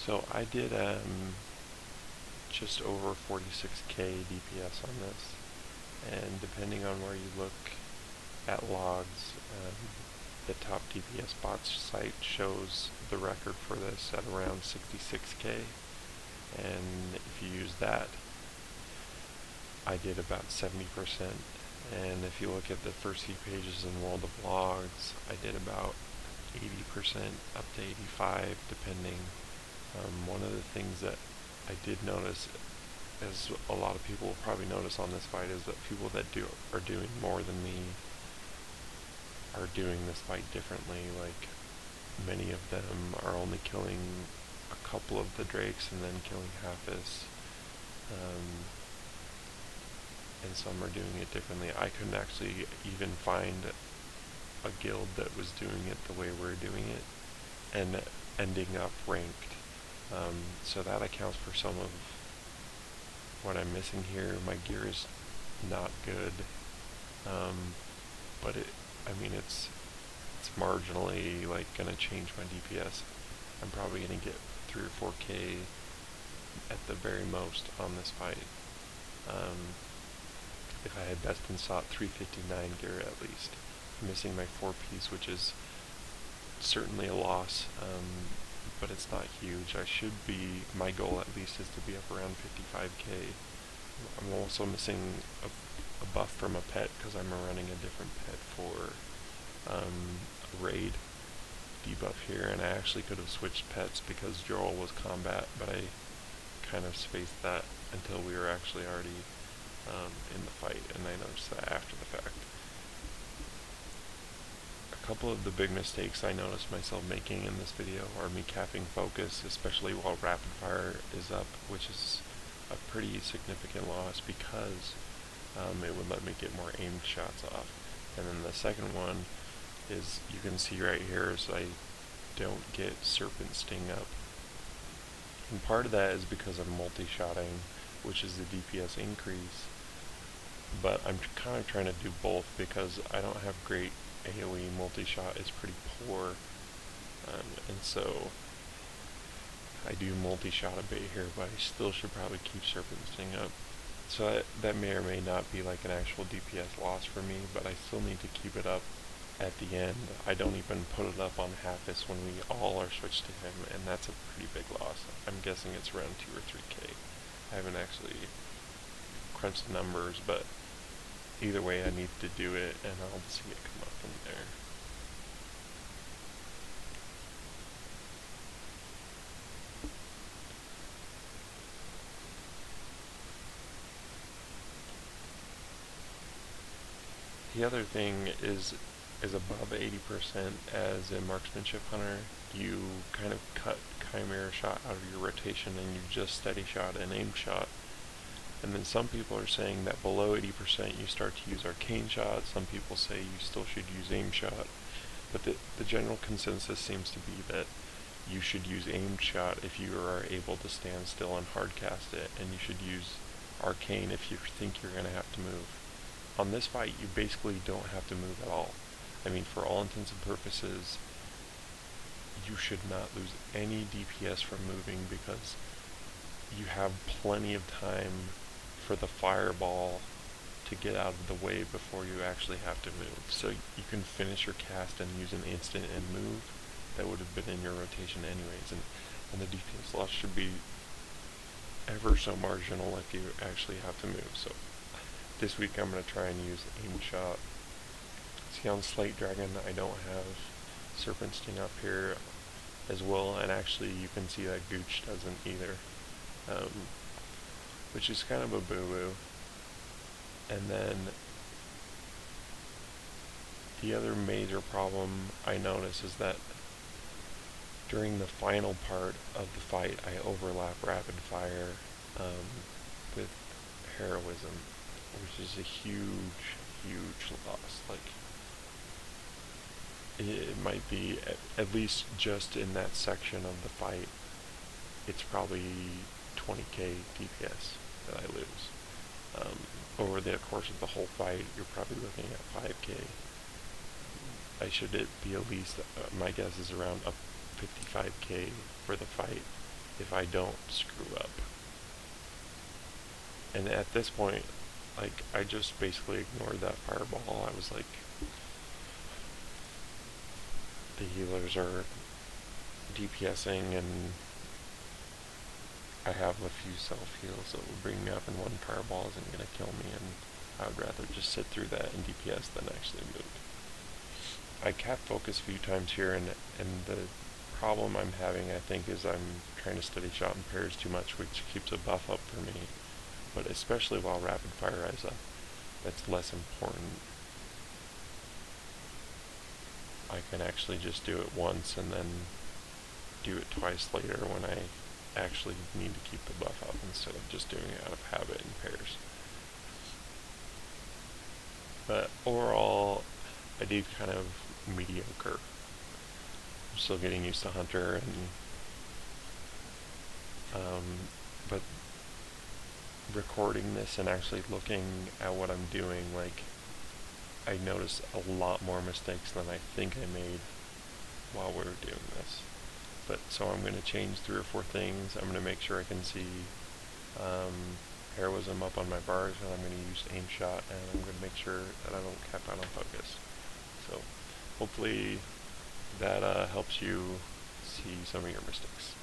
So I did just over 46k DPS on this, and depending on where you look at logs, the top DPS bots site shows the record for this at around 66k, and if you use that, I did about 70%, and if you look at the first few pages in World of Logs, I did about 80% up to 85 depending. One of the things that I did notice, as a lot of people will probably notice on this fight, is that people that are doing more than me are doing this fight differently. Like, many of them are only killing a couple of the drakes and then killing Halfus, and some are doing it differently. I couldn't actually even find a guild that was doing it the way we're doing it and ending up ranked. So that accounts for some of what I'm missing here. My gear is not good, but it's marginally like gonna change my DPS. I'm probably gonna get 3 or 4k at the very most on this fight. If I had best in SOT 359 gear at least. I'm missing my 4-piece, which is certainly a loss, but it's not huge. My goal at least is to be up around 55k. I'm also missing a buff from a pet because I'm running a different pet for a raid debuff here, and I actually could have switched pets because Joel was combat, but I kind of spaced that until we were actually already in the fight, and I noticed that after the fact. A couple of the big mistakes I noticed myself making in this video are me capping focus, especially while rapid fire is up, which is a pretty significant loss because it would let me get more aimed shots off. And then the second one is, you can see right here, is I don't get Serpent Sting up. And part of that is because I'm multi-shotting, which is the DPS increase, but I'm kind of trying to do both because I don't have great AoE. Multi-shot is pretty poor, and so I do multi-shot a bit here, but I still should probably keep Serpent Sting up. So that may or may not be like an actual DPS loss for me, but I still need to keep it up at the end. I don't even put it up on Halfus when we all are switched to him, and that's a pretty big loss. I'm guessing it's around 2 or 3k. I haven't actually crunched the numbers, but either way I need to do it, and I'll see it come up from there. The other thing is above 80% as a marksmanship hunter, you kind of cut Chimera shot out of your rotation and you just steady shot and aim shot. And then some people are saying that below 80% you start to use arcane shot. Some people say you still should use aim shot. But the general consensus seems to be that you should use aimed shot if you are able to stand still and hardcast it, and you should use arcane if you think you're going to have to move. On this fight, you basically don't have to move at all. I mean, for all intents and purposes, you should not lose any DPS from moving because you have plenty of time for the fireball to get out of the way before you actually have to move. So you can finish your cast and use an instant and move that would have been in your rotation anyways, and the DPS loss should be ever so marginal if you actually have to move. So this week I'm going to try and use aim shot. See, on Slate Dragon I don't have Serpent Sting up here as well, and actually you can see that Gooch doesn't either, which is kind of a boo-boo. And then the other major problem I notice is that during the final part of the fight I overlap rapid fire with heroism, which is a huge loss. Like, it might be, at least just in that section of the fight, it's probably 20k DPS that I lose. Over the course of the whole fight, you're probably looking at 5k. I should be at least, my guess is around up 55k for the fight, if I don't screw up. And at this point, like, I just basically ignored that fireball. I was like, the healers are DPSing, and I have a few self-heals that will bring me up, and one fireball isn't going to kill me, and I would rather just sit through that and DPS than actually move. I capped focus a few times here, and the problem I'm having, I think, is I'm trying to steady shot in pairs too much, which keeps a buff up for me. But especially while rapid fire is up, that's less important. I can actually just do it once and then do it twice later when I actually need to keep the buff up, instead of just doing it out of habit in pairs. But overall, I did kind of mediocre. I'm still getting used to Hunter, but recording this and actually looking at what I'm doing, like, I noticed a lot more mistakes than I think I made while we were doing this. But so I'm going to change 3 or 4 things. I'm going to make sure I can see heroism up on my bars, and I'm going to use aim shot, and I'm going to make sure that I don't cap out on focus. So hopefully that helps you see some of your mistakes.